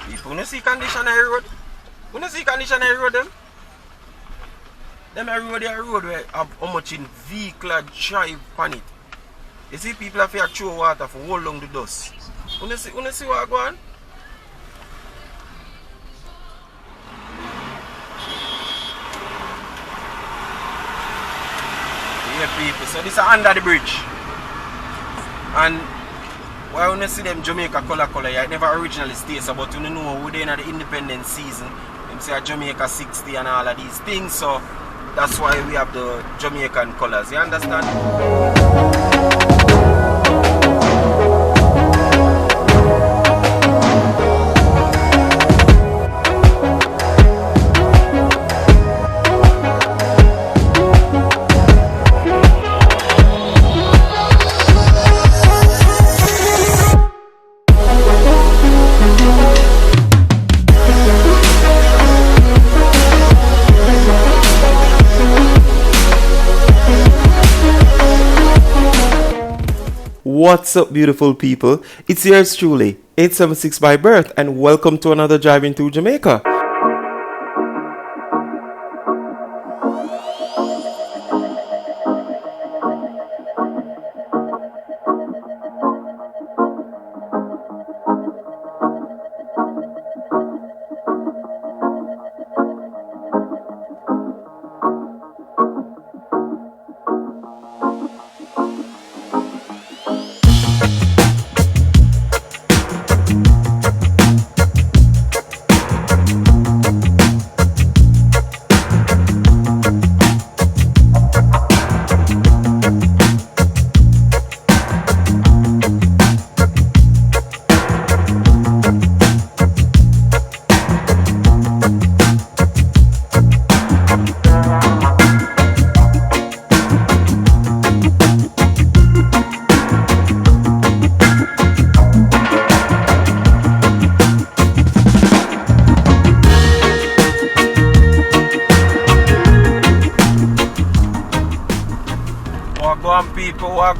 People, you see conditionary road? You see conditionary road them? Them a road where have how much in vehicle drive on it. You see people have to throw water for hold on the dust. You see what go on? Yeah, people. So this is under the bridge. And why when you see them Jamaica color, it never originally stays, but you know we're in the independence season. Them say Jamaica 60 and all of these things, so that's why we have the Jamaican colors. You understand? What's up, beautiful people? It's yours truly, 876 by birth, and welcome to another Driving Through Jamaica.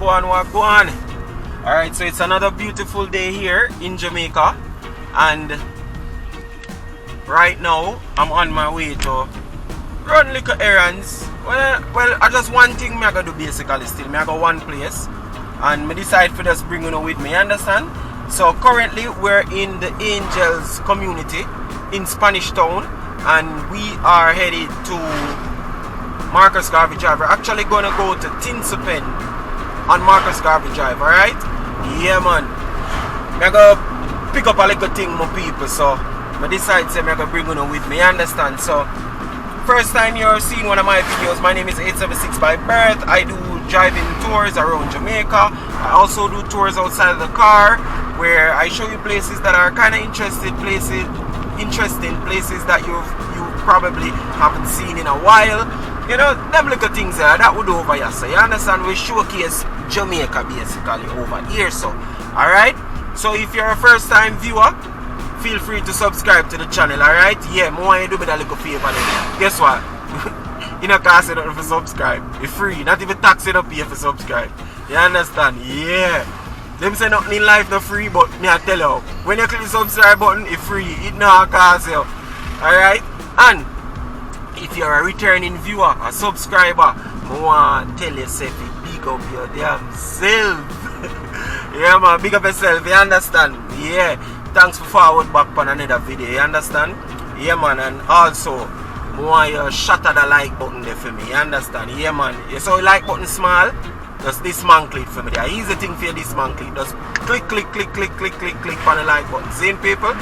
Wagwan. Alright, so it's another beautiful day here in Jamaica, and right now I'm on my way to run little errands. Well, I just one thing I gotta do basically still. I go one place and I decide for just bring you with me, understand? So currently we're in the Angels community in Spanish Town, and we are headed to Marcus Garvey Drive. We're actually gonna go to Tinson on Marcus Garvey Drive, alright? Yeah, man. I'm gonna pick up a little thing, my people, so I decide to bring you with me, understand? So, first time you're seeing one of my videos, my name is 876 by birth. I do driving tours around Jamaica. I also do tours outside of the car, where I show you places that are kind of interesting places that you probably haven't seen in a while. You know, them little things there, that would over here. So you understand, we showcase Jamaica basically over here. So, alright? So if you're a first time viewer, feel free to subscribe to the channel, alright? Yeah, more you do me that little favor then. Guess what? You know, cost nothing for subscribe. It's free, not even tax it up here for subscribe. You understand? Yeah. Them say nothing in life not free, but me I tell you, when you click the subscribe button, it's free. It not cost you. Alright? And if you're a returning viewer, a subscriber, I want to tell yourself, big up your damn self. Yeah, man, big up yourself, you understand? Yeah, thanks for forward back on another video, you understand? Yeah, man, and also, I want you shatter the like button there for me, you understand? Yeah, man, you saw the like button small? Just dismantle it for me. The easy thing for you dismantle it. Just click on the like button. Same people?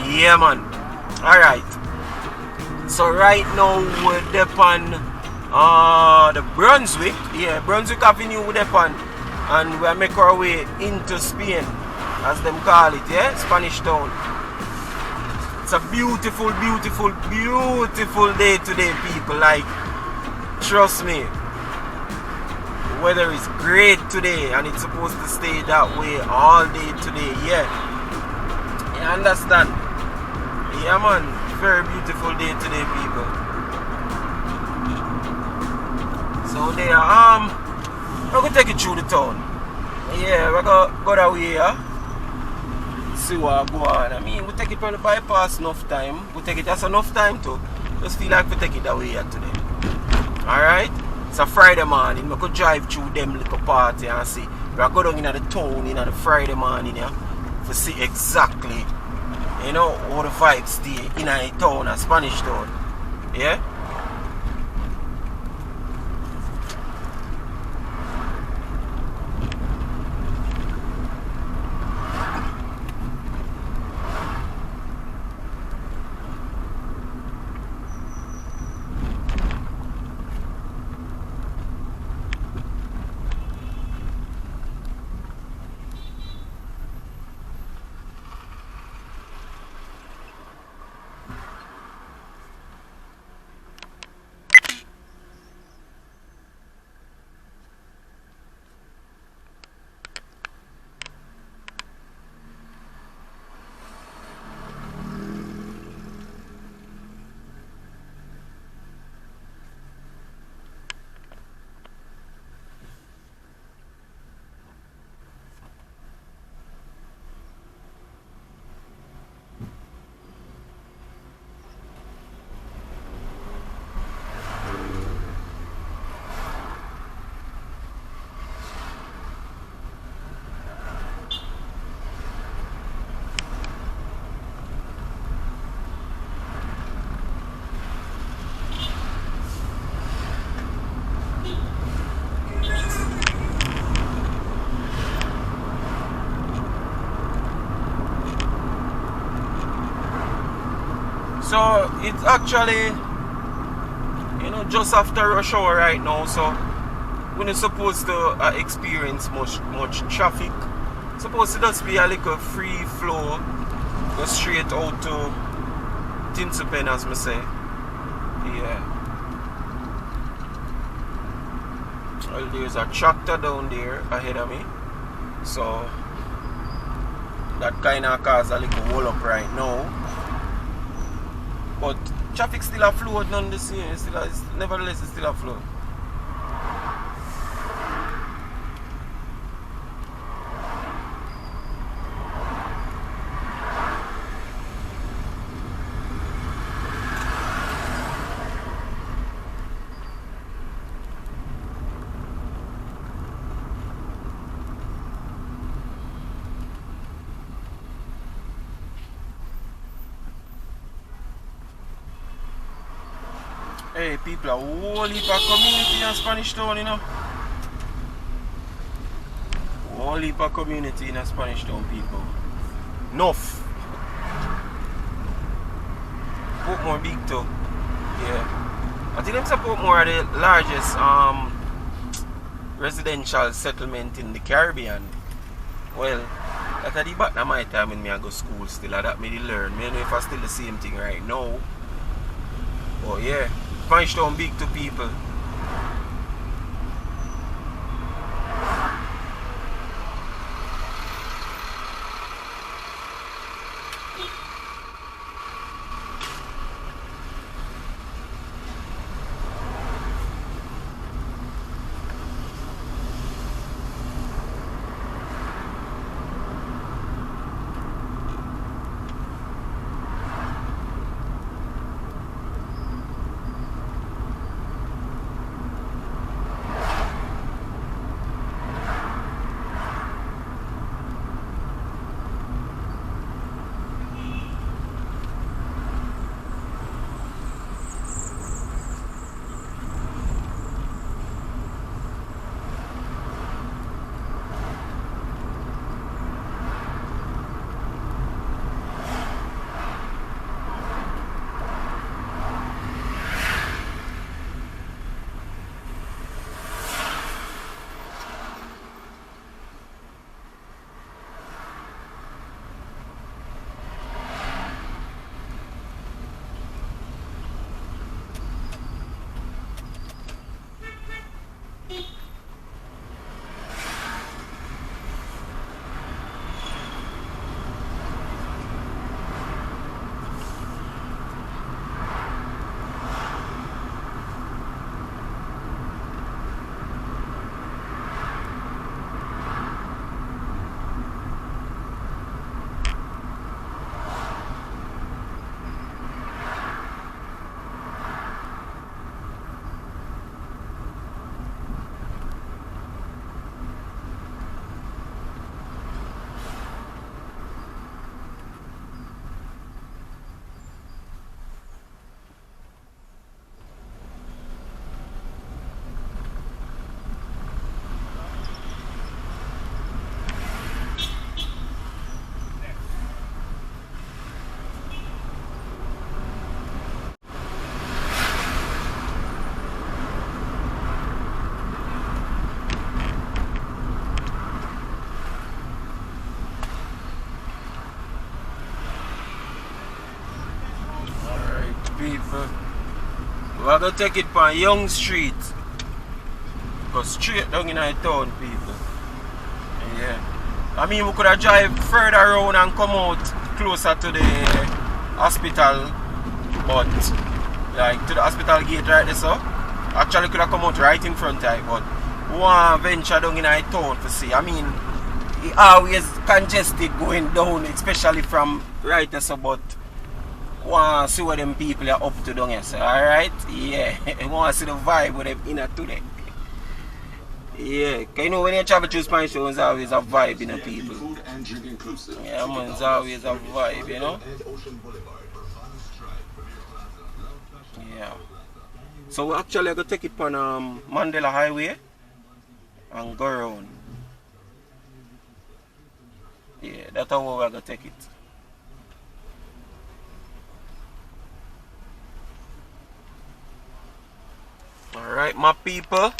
Yeah, man. Alright. So right now we're on the Brunswick, Brunswick Avenue we're on, and we make our way into Spain, as them call it, Spanish Town. It's a beautiful day today, people. Like, trust me, the weather is great today, and it's supposed to stay that way all day today. You understand? Yeah, man. Very beautiful day today, people. So there, we're gonna take you through the town. Yeah, we're gonna go that way, see what go on. I mean, we take it from the bypass enough time. We take it just enough time to just feel like we take it away here today. Alright? It's a Friday morning. We could drive through them little party and see. We are going down in the town in the Friday morning here to see exactly, you know, how the vibes stay in a town, a Spanish town. Yeah? So it's actually, you know, just after rush hour right now, so we're not supposed to experience much traffic. It's supposed to just be a little free flow, go straight out to Tinson, as I say. Yeah. Well, there's a tractor down there ahead of me, so that kind of cause a little hold up right now. But traffic still a flow, none the same. Nevertheless, it's still a flow. Hey, people, a whole heap of community in Spanish Town, you know. Whole heap of community in Spanish Town, people. Enough. Portmore big too. Yeah. I think them say Portmore are the largest residential settlement in the Caribbean. Well, that at the back of my time when I go to school still, that me learn. I don't know if I still the same thing right now. But yeah. Spanish Town big to people. people. We're gonna take it on Young Street. Go straight down in our town, people. Yeah. I mean, we could have drive further around and come out closer to the hospital, but like to the hospital gate right there, so actually could have come out right in front of it, but we want to venture down in our town to see. I mean, it always congested going down, especially from right there, so but we want to see what them people are up to down here, so alright? Yeah, we want to see the vibe with them in today. Yeah, because you know when you travel through Spanish Town, it's always a vibe, you know, people. Yeah, man, it's always a vibe, you know. Yeah. So we actually going to take it on Mandela Highway and go around. Yeah, that's how we're going to take it. Alright, my people.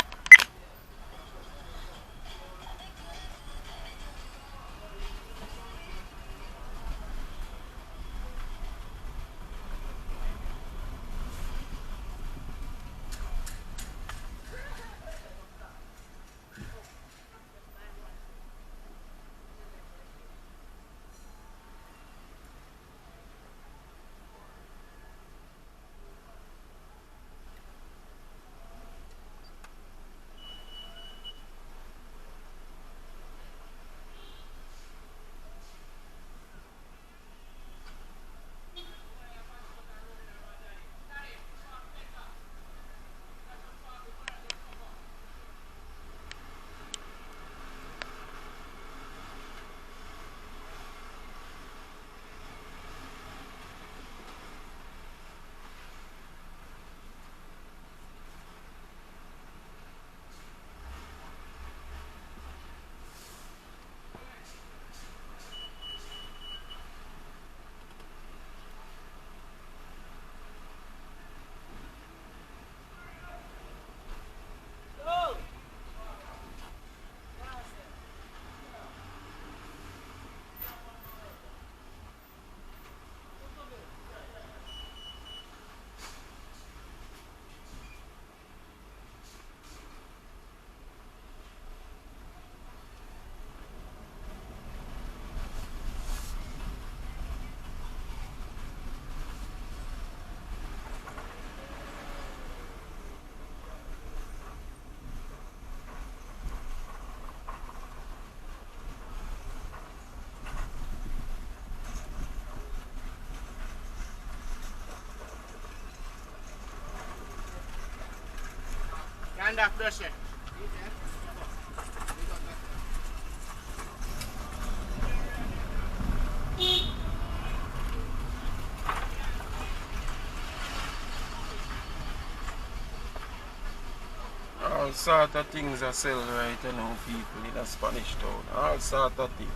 All sort of things are sell right now, people in a Spanish town. All sort of things.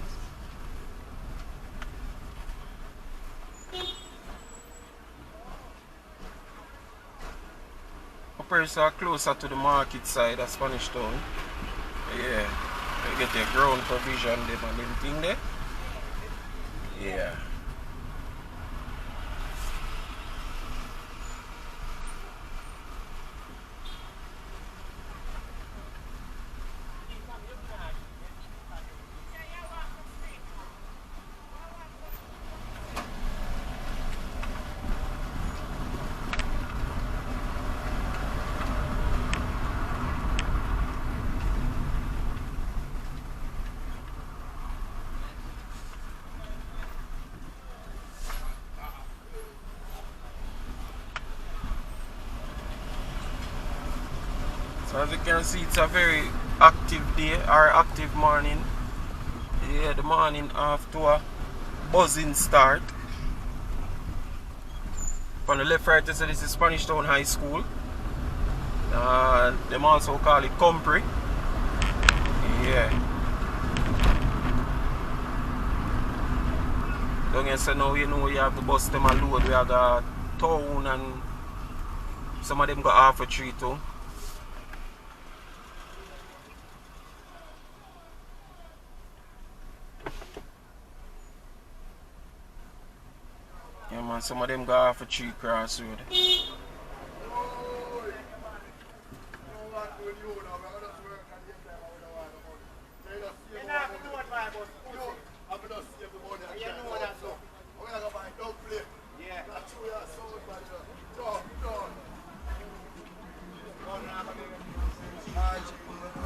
Upper closer to the market side of Spanish town. Yeah. You get your ground provision them and everything there. Yeah. So as you can see, it's a very active day or active morning. Yeah, the morning after a buzzing start. On the left right, you see this is Spanish Town High School. Them also call it Compre. Yeah. Don't you say now you know you have the bus them a load. We have the town and some of them got half a tree too. Yeah man, some of them go off a tree crossroad.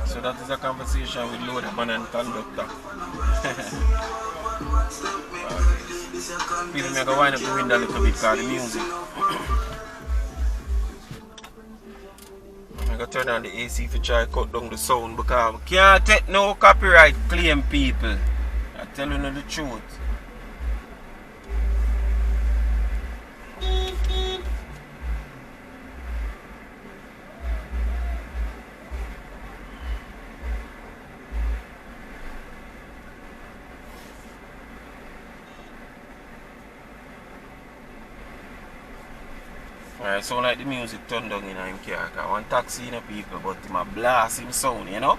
So that is a conversation with Load Man and Conductor. People may go wind up the window a little bit because the music. I'm going to turn on the AC to try to cut down the sound because we can't take no copyright claim, people. I'm telling you the truth. Alright, so like the music turned down in him car. I want taxi in the people, but him a blast him sound, you know?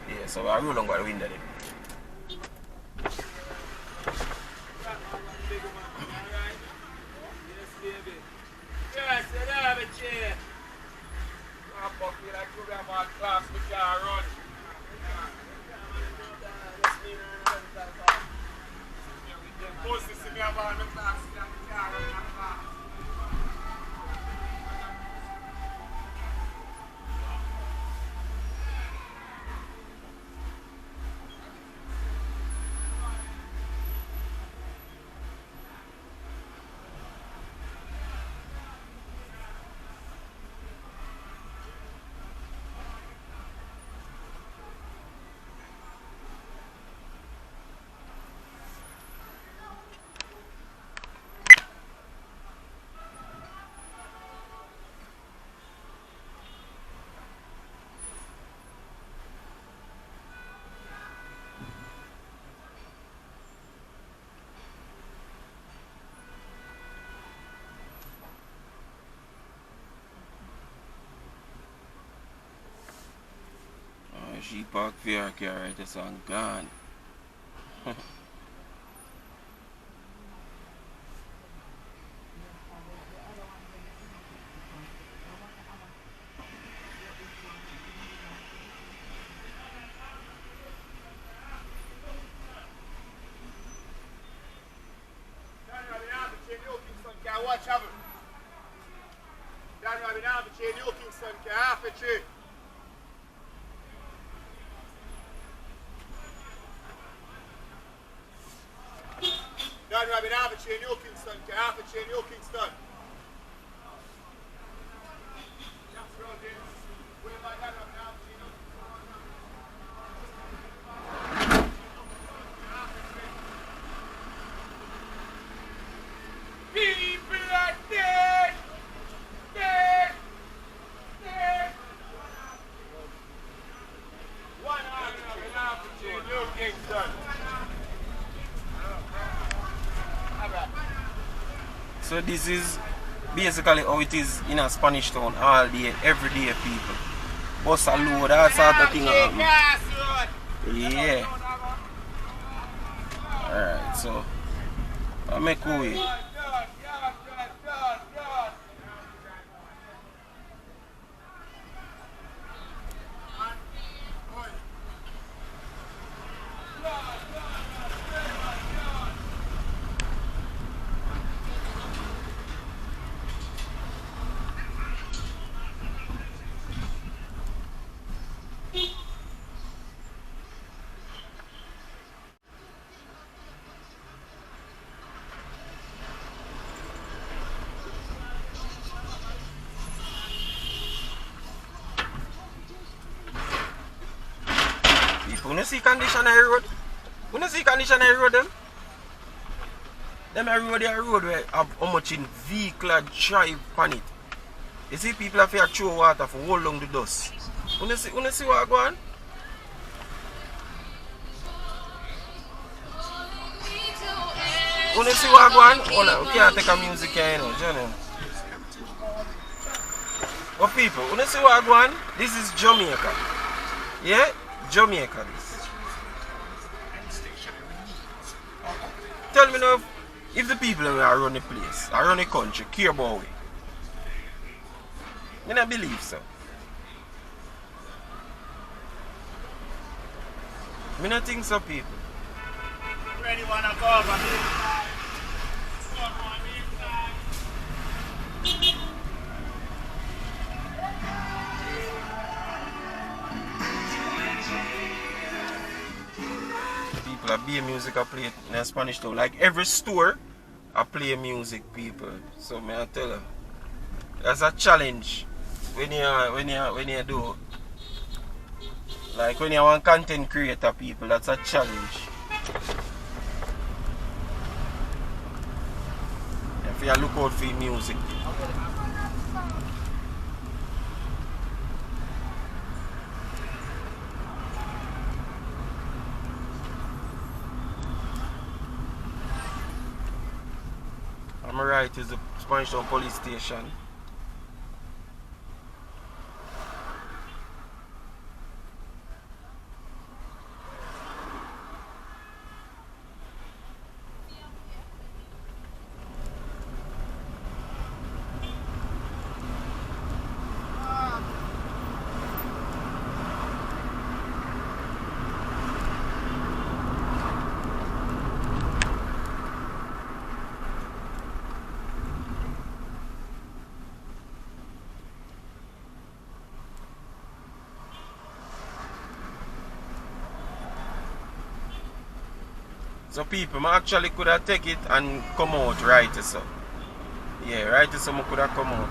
Yeah, so I roll on by the window then. She parked for her car right, so I'm gone. Watch out. Dan Robin Albert, Kingston, half a tree. Dan Robin Albert, Kingston, half a tree, Kingston. So this is basically how it is in a Spanish town all day, every day, people. Bus a load, all sort of thing happen. Yeah. Alright, so I make way. You know see condition of the road? You know see condition of the road them? Them a road where have how much in vehicle drive on it. You see people have to throw water for hold down the dust. You know see what go on? You know see what go on? Hold on, we can't take a music here, you know, you know. But people, you know see what go on? This is Jamaica. Yeah? Jamaica this. Tell me now If the people who are run the place, are run the country, care about it, I don't believe so. I don't think so, people. Ready wanna go over here? People are be music I play in Spanish too. Like every store I play music, people. So may I tell you, that's a challenge when you do, like when you want content creator, people, that's a challenge. If you look out for your music. I'm right, is the Spanish Town police station. So people, I actually could have take it and come out right so. Yeah, right so I could have come out.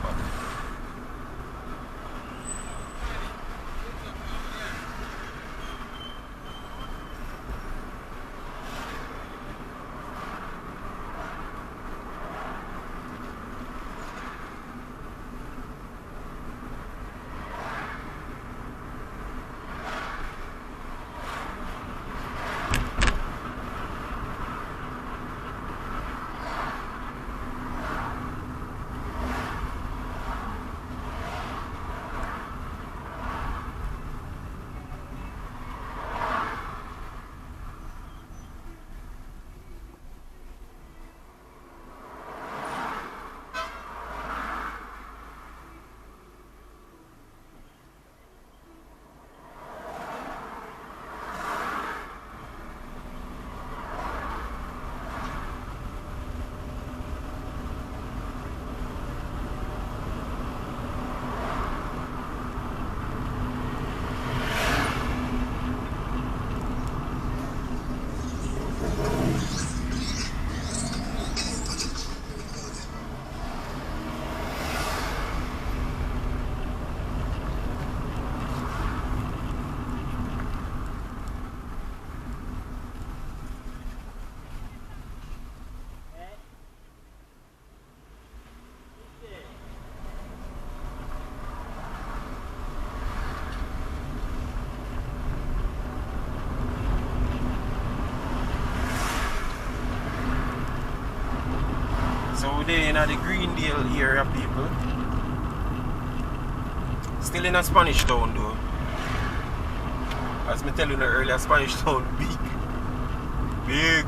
So we're in the Greendale area, people. Still in a Spanish town though. As me tell you earlier, Spanish town big. Big.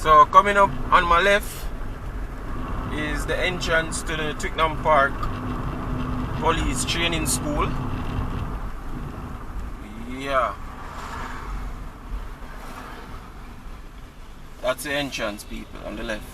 So coming up on my left is the entrance to the Twickenham Park Police Training School. Yeah. That's the entrance, people, on the left.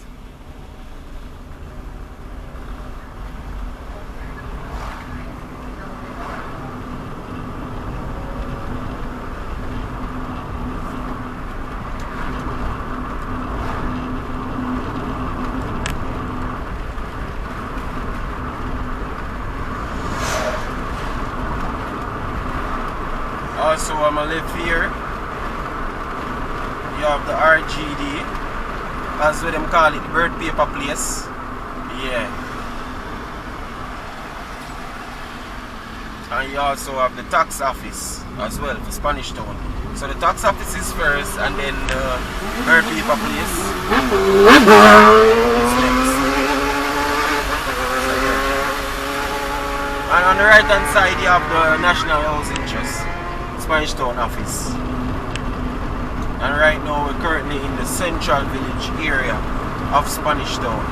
Also, on my left here, you have the RGD, as what them call it, bird paper place. Yeah. And you also have the tax office as well for Spanish Town. So the tax office is first, and then the bird paper place is next. And on the right hand side you have the National Housing Trust, Spanish Town office. And right now we're currently in the central village area of Spanish Town.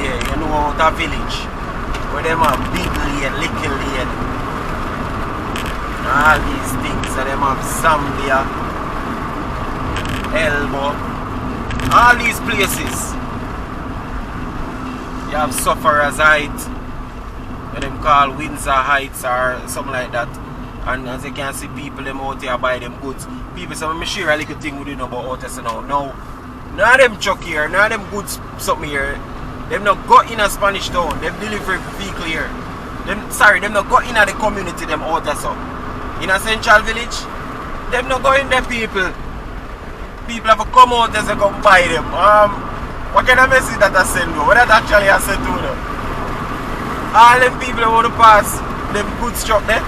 Yeah, you know about that village where them have big lane, little lane, and all these things, and them have Zambia, Elbow, all these places. You have Sufferers Height, what them call Windsor Heights or something like that. And as you can see, people them out here buy them goods. People say, I'm sure a little thing we do know about out here now. Now, none of them truck here, none of them goods something here. Them not go in a Spanish Town, them delivery vehicle here. Them not go in a the community them out there so. In a central village, them not go in there people. People have to come out there to come buy them. What kind of message that I send you? What that actually I send to them? All them people who want to pass them goods truck there.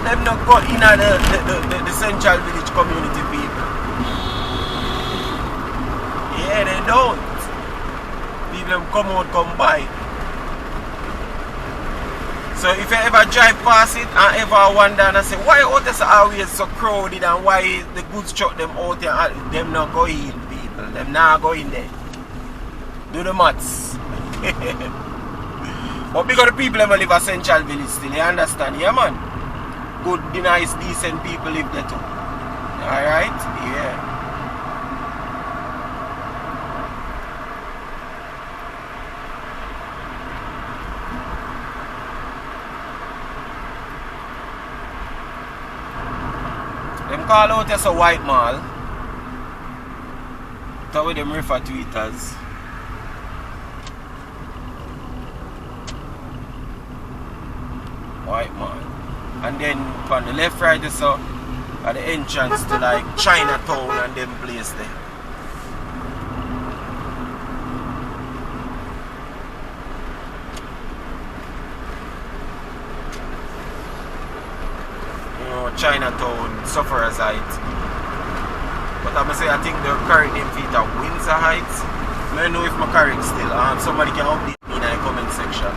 Them not go in the central village community people. Yeah, they don't. People them come out, come by. So if you ever drive past it and ever wonder and say, why out there always so crowded and why the goods truck them out there, them not go in people. Them not go in there. Do the maths. But because the people them live a central village still, you understand? Yeah man. Good, nice, decent people live there too. Alright? Yeah. Them call out as a white mall. That's what them refer to it as. White mall. And then on the left right is at the entrance to like Chinatown and them place there. You know, Chinatown, Sufferers Heights. But I must say I think the correct name for it are Windsor Heights. I don't know if my correct still. Somebody can update me in the comment section.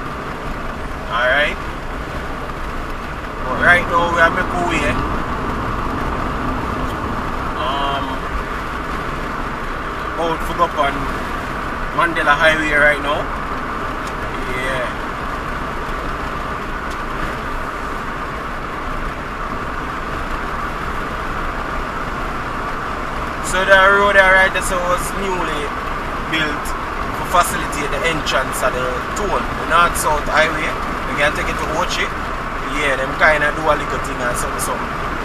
Alright? But right now we are making our way out for go up on Mandela Highway right now. Yeah. So the road there right there was newly built for facilitate the entrance of the toll, the north-south highway. We can take it to Ochi. Yeah, them kind of do a little thing and something.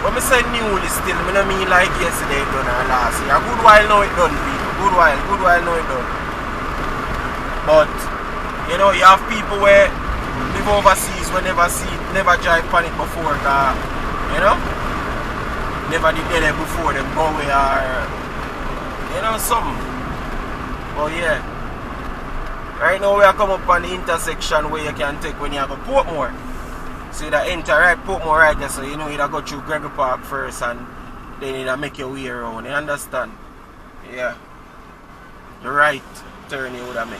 When I say newly still, I don't mean like yesterday done or last year. A good while now it done, people. Good while now it done. But, you know, you have people where live overseas who never drive on it before, you know? Never did there before, them go where are, you know, something. But yeah. Right now we are come up on the intersection where you can take when you have a Portmore. So you enter right Portmore right there, so you know you go through Gregory Park first and then you make your way around, you understand? Yeah. The right turn you would have make.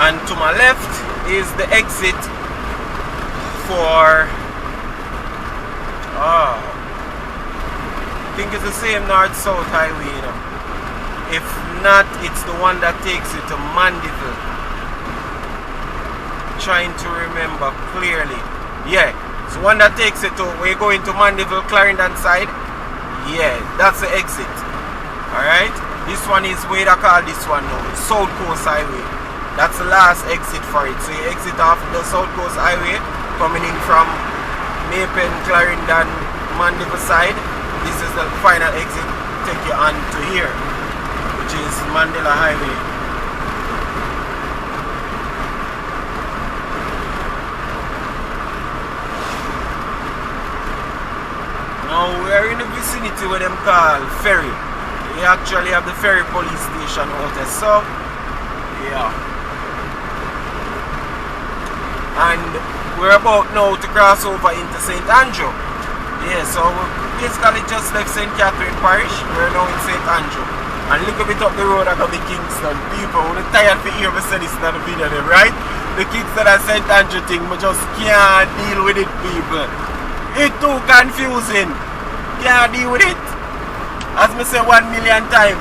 And to my left is the exit for I think it's the same north-south highway, you know. If not, it's the one that takes you to Mandeville. Trying to remember clearly. Yeah, it's the one that takes you to, we're going to Mandeville, Clarendon side. Yeah, that's the exit. Alright, this one is where they call this one now, South Coast Highway. That's the last exit for it. So you exit off the South Coast Highway, coming in from Mapen, Clarendon, Mandeville side. This is the final exit, take you on to here, which is Mandela Highway. Now we're in the vicinity where them call Ferry. We actually have the Ferry police station out there, so yeah. And we're about now to cross over into St. Andrew. Yeah, so we basically just left St. Catherine Parish. We're now in St. Andrew. And look a bit up the road I got the Kingston. People who are tired to hear me say this in the video, right? The Kingston and St. Andrew thing, we just can't deal with it, people. It's too confusing. Can't deal with it. As me say 1,000,000 times.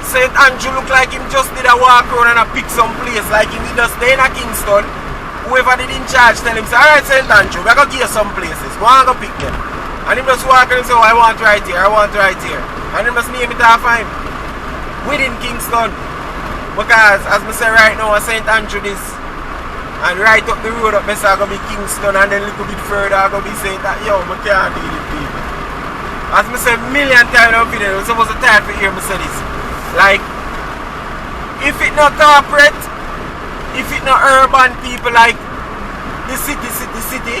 St. Andrew look like him just did a walk around and a pick some place. Like him did just stay in a Kingston. Whoever did in charge tell him, say, alright St. Andrew, we're going to give you some places. Go and go pick them. And him just walk and say, oh, I want right here, I want right here. And him just name it off him. Within Kingston. Because, as I say right now, St. Andrew this. And right up the road up, I say, I'm going to be Kingston. And then a little bit further, I'm going to be St. Andrew. Yo, I can't deal with people. As I say a million times in the video, I'm supposed to type to hear me say this. Like, if it not corporate, if it not urban people like the city,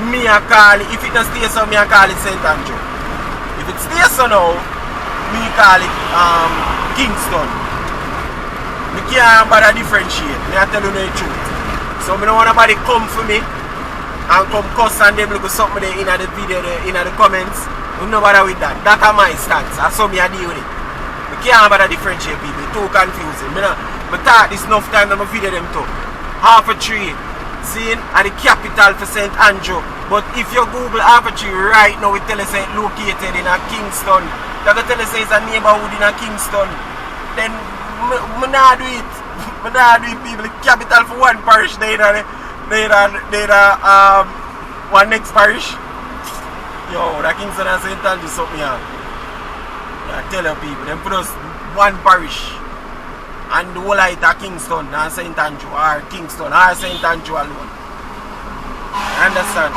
me a call it. If it not stay so, me a call it St. Andrew. If it stays so now, me call it Kingston. Me can't bother differentiate. Me a tell you the truth. So me don't want nobody come for me and come cuss and them look something there in the video, in the comments. We don't bother with that. That's my stance. That's how me a deal with it. Me can't bother differentiate people. It's too confusing. Me thought this enough time that I video them too. Half a tree, seeing at the capital for St. Andrew. But if you Google half a tree right now, it tell us it's located in a Kingston. They're going to tell us it's a neighborhood in a Kingston. Then, I not do it. I not do it, people. The capital for one parish, they one next parish. Yo, the Kingston and St. Andrew something here. I tell you people, them put us one parish. And the whole light of Kingston and St. Andrew or Kingston or St. Andrew alone. Understand?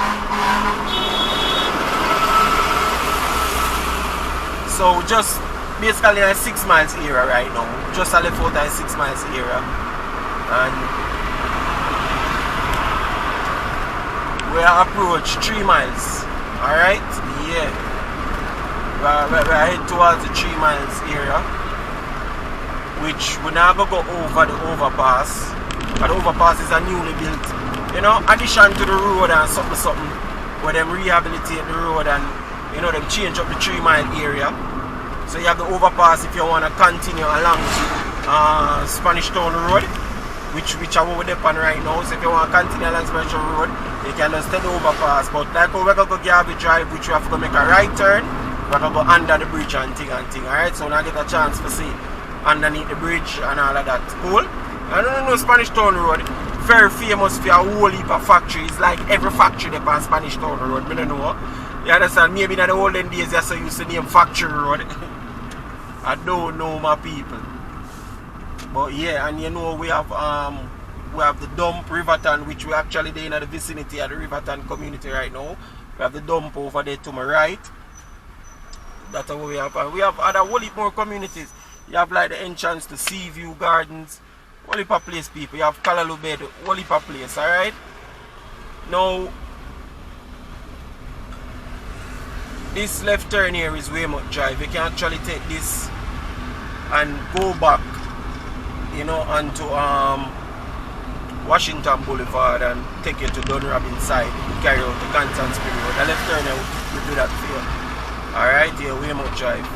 So just basically in a 6 miles area right now. Just a left out in 6 miles area. And we are approach 3 miles. Alright? Yeah. We're heading towards the 3 miles area. Which we're not going to go over the overpass. But the overpass is a newly built, you know, addition to the road and something where them rehabilitate the road and, you know, them change up the 3 mile area. So you have the overpass if you want to continue along Spanish Town Road, which are over there on right now. So if you want to continue along Spanish Town Road, you can just take the overpass. But like we're going to go Garvey Drive, which we have to make a right turn, we're going to go under the bridge and thing. Alright, so now get a chance to see underneath the bridge and all of that. Cool? I don't know Spanish Town Road. Very famous for a whole heap of factories. Like every factory there on Spanish Town Road. I don't know. You understand? Maybe in the olden days you so used to name Factory Road. I don't know my people. But yeah, and you know we have the dump Riverton, which we actually there in the vicinity of the Riverton community right now. We have the dump over there to my right. That's what we have. And we have other whole heap more communities. You have like the entrance to Seaview Gardens, whole heap of place people. You have Callaloo Bed, whole heap of place, alright? Now, this left turn here is Weymouth Drive. You can actually take this and go back, you know, onto Washington Boulevard and take you to Dunrabin side, carry out the Constance Road. The left turn here will do that for you. Alright, here Weymouth Drive.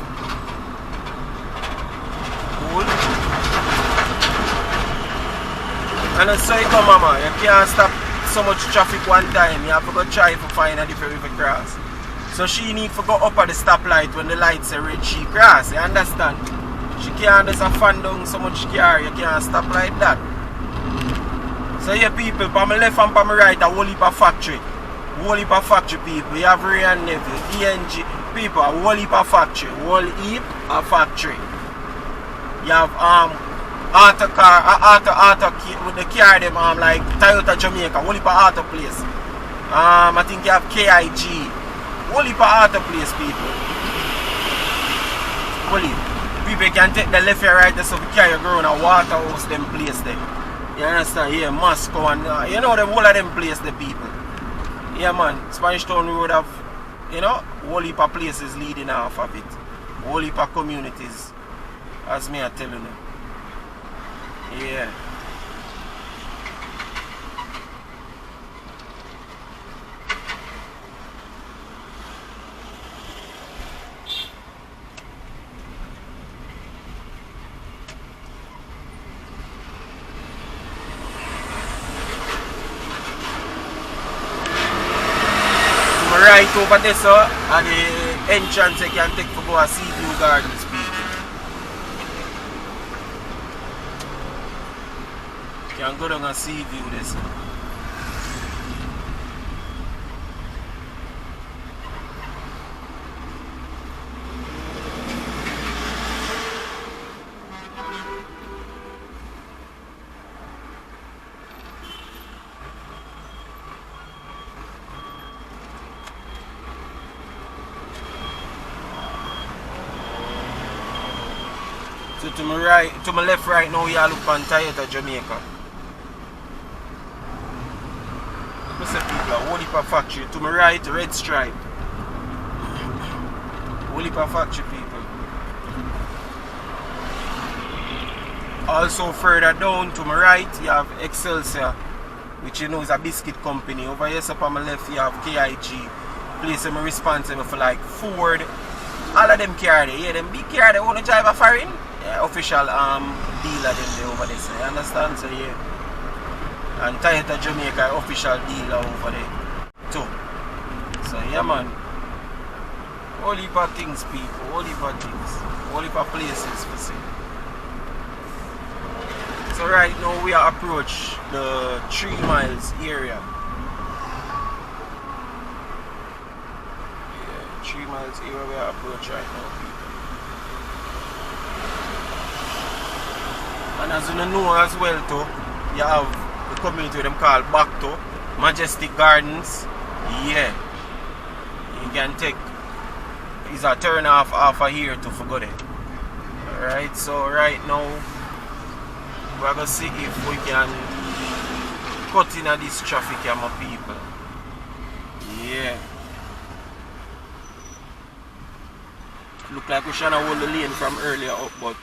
Cool. And so you come, mama, you can't stop so much traffic one time. You have to go try to find a different river cross. So she need to go up at the stoplight when the lights are red, she cross, you understand? She can't just fan down so much car, you can't stop like that. So yeah people, on my left and on my right, a whole heap of factory. Whole heap of factory people. You have Ray and Neville, ENG people, a whole heap of factory. Whole heap of factory. You have auto car, auto with the car them like Toyota Jamaica, whole heap of auto place. I think you have KIG. Whole heap of auto place people. Whole heap. People can take the left and right so we carry around a waterhouse them place there. You understand? Yeah, Moscow and you know the whole of them place the people. Yeah man, Spanish Town Road have, you know, whole heap of places leading off of it. Whole heap of communities. As me I tell you. Yeah. Right over there, so and the entrance you can take for go a Sea View Gardens, people. You can go down and Sea View this. So to my right, to my left right now, you look on Toyota Jamaica. Let me say people, whole heap of factory. To my right, red stripe. Whole heap of factory people. Also further down to my right, you have Excelsior, which you know is a biscuit company. Over here, so on my left, you have KIG. Place I'm responsible for like Ford. All of them car there. Yeah, them big car they want to drive a foreign. Yeah, official dealer them there over there. So you understand? So yeah. And Toyota Jamaica official dealer over there too. So yeah man. Whole heap of things people, whole heap of things. Whole heap of places for see. So right now we are approach the 3 miles area. 3 miles area we are approach right now people. And as you know as well too, you have the community them called Back to Majestic Gardens. Yeah. You can take is a turn off of here to forget it. Alright, so right now we're gonna see if we can cut in this traffic here my people. Yeah. Look like we should have hold the lane from earlier up, but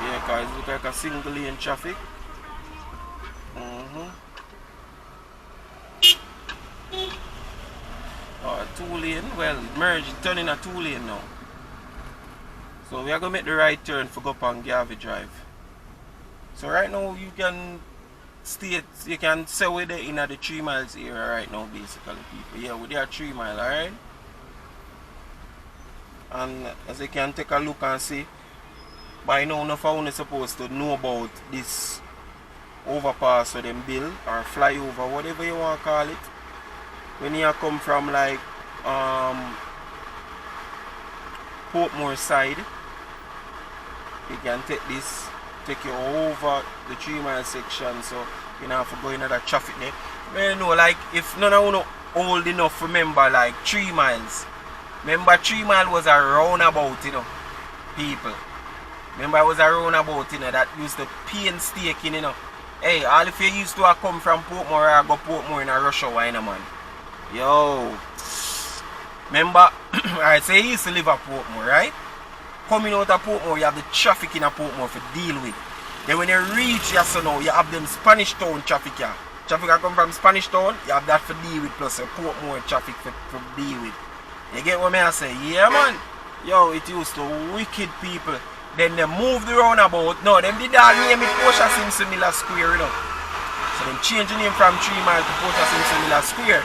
yeah, guys, look like a single lane traffic. Oh, 2 lane, well, merge, turning a 2 lane now. So we are gonna make the right turn for go up on Garvey Drive. So right now you can stay, you can say we're there in the 3 miles area right now basically people. Yeah, we're there 3 miles, alright? And as you can take a look and see, by now enough I only supposed to know about this overpass or them build or flyover, whatever you want to call it. When you come from like Portmore side, you can take this, take you over the 3 mile section, so you don't have to go into that traffic there. But you know, like if none of you old enough remember like 3 miles. Remember 3 mile was a roundabout, you know, people. Remember it was a roundabout, you know, that used to painstaking, you know. Hey, all if you used to come from Portmore or go Portmore in a rush hour, you know, man. Yo. Remember, alright, so you used to live at Portmore, right? Coming out of Portmore, you have the traffic in a Portmore to deal with. Then when you reach here, so now, you have them Spanish Town traffic here. Traffic that come from Spanish Town, you have that for deal with, plus a Portmore traffic for deal with. You get what I say? Yeah, man. Yo, it used to wicked people. Then they move the roundabout. No, them did that name it Portia Simpson Miller Square, you know. So them change the name from 3 Mile to Portia Simpson Miller Square.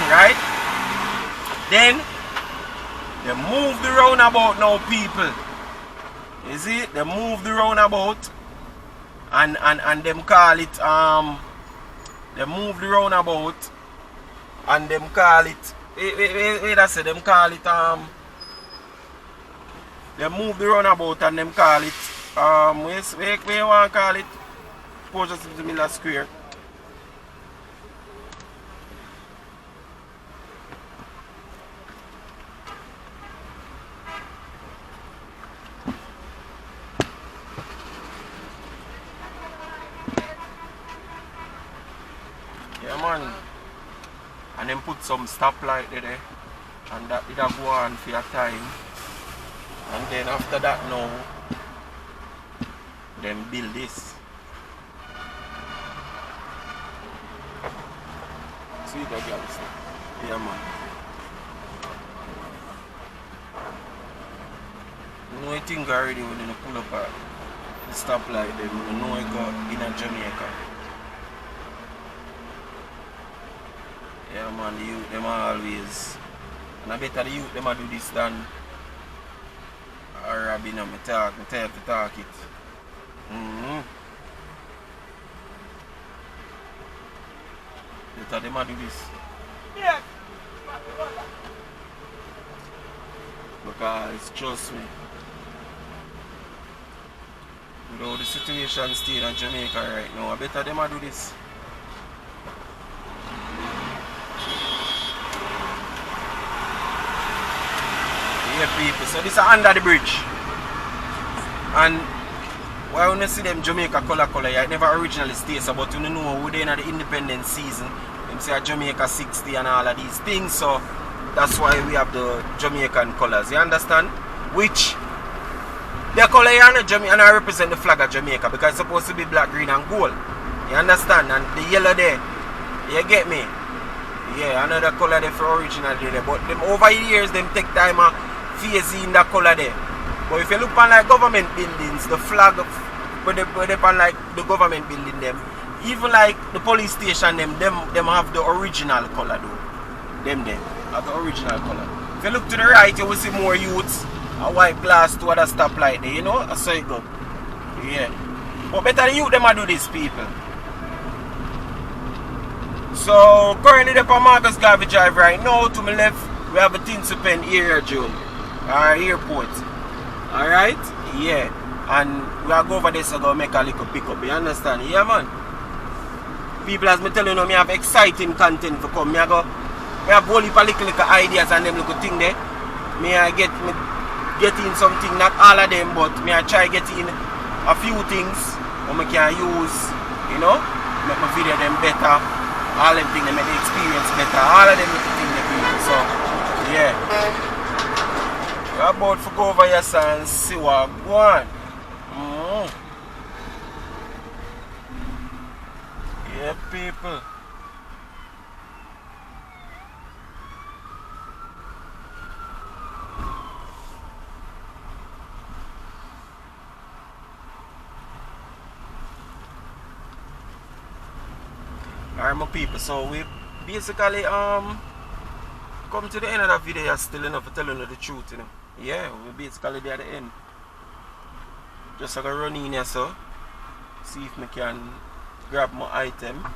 Right? Then they move the roundabout now, people. You see? They move the roundabout and them call it they move the roundabout and them call it wait I say them call it they move the roundabout and them call it where you want to call it? Portia Simpson Miller Square. Yeah man. And then put some stoplight there and that it'll go on for a time. And then after that now, then build this. See that guys? Yeah man. You know I think already when you pull up at the stoplight then you know I got in a Jamaica. Yeah man, the youth them are always, and I better the youth them a do this than Robin and me tell you to talk it. Better them a do this. Yeah. Because trust me, with all the situation still in Jamaica right now, I better them a do this. People. So this is under the bridge. And why when you see them Jamaica color, it never originally stays so, but you know we're in the independence season. Them say Jamaica 60 and all of these things, so that's why we have the Jamaican colors. You understand? Which the color here and I represent the flag of Jamaica because it's supposed to be black, green and gold. You understand? And the yellow there, you get me? Yeah, another color there for original there. But them over the years them take time phase in that color there. But if you look on like government buildings, the flag where they on like the government building them, even like the police station them have the original color though. Them have the original color. If you look to the right you will see more youths, a white glass to other stoplight there, you know? I saw it go. Yeah. But better the youth them do this people. So currently the Marcus Garvey Drive right now to my left we have a Tinson area Joe. Our airport. Alright? Yeah. And we are go over there so go make a little pickup. You understand? Yeah man. People as me tell you me have exciting content for come. Me have a little ideas and them little thing there. Me I get in something, not all of them, but me I try get in a few things that I can use, you know, make my video them better. All them things, they make the experience better. All of them little things they people. So yeah. We're about to go over here and see what go on. Yeah, people. Alright, my people. So we basically come to the end of that video still enough for telling you the truth, you know. Yeah, we're basically there at the end. Just like a run in here so. See if I can grab my item.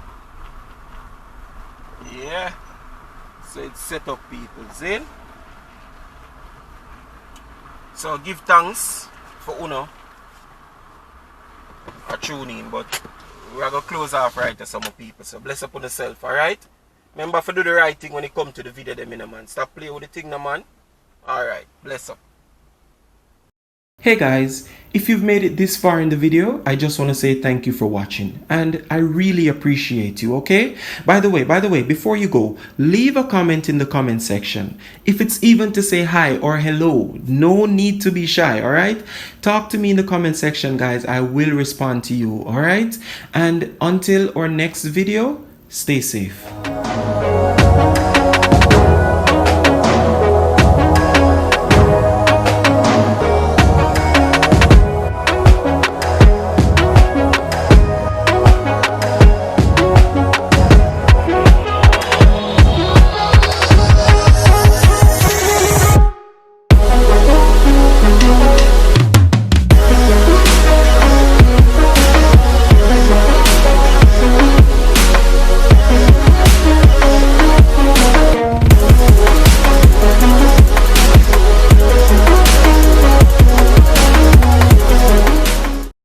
Yeah. So it's set up people, see? So give thanks for Uno for tuning in, but we're gonna close off right to some people. So bless up on yourself, alright? Remember to do the right thing when it comes to the video them in a man. Stop playing with the thing no man. Alright, bless up. Hey guys, if you've made it this far in the video, I just want to say thank you for watching and I really appreciate you, okay? By the way, before you go, leave a comment in the comment section. If it's even to say hi or hello, no need to be shy, alright? Talk to me in the comment section guys, I will respond to you, alright? And until our next video, stay safe.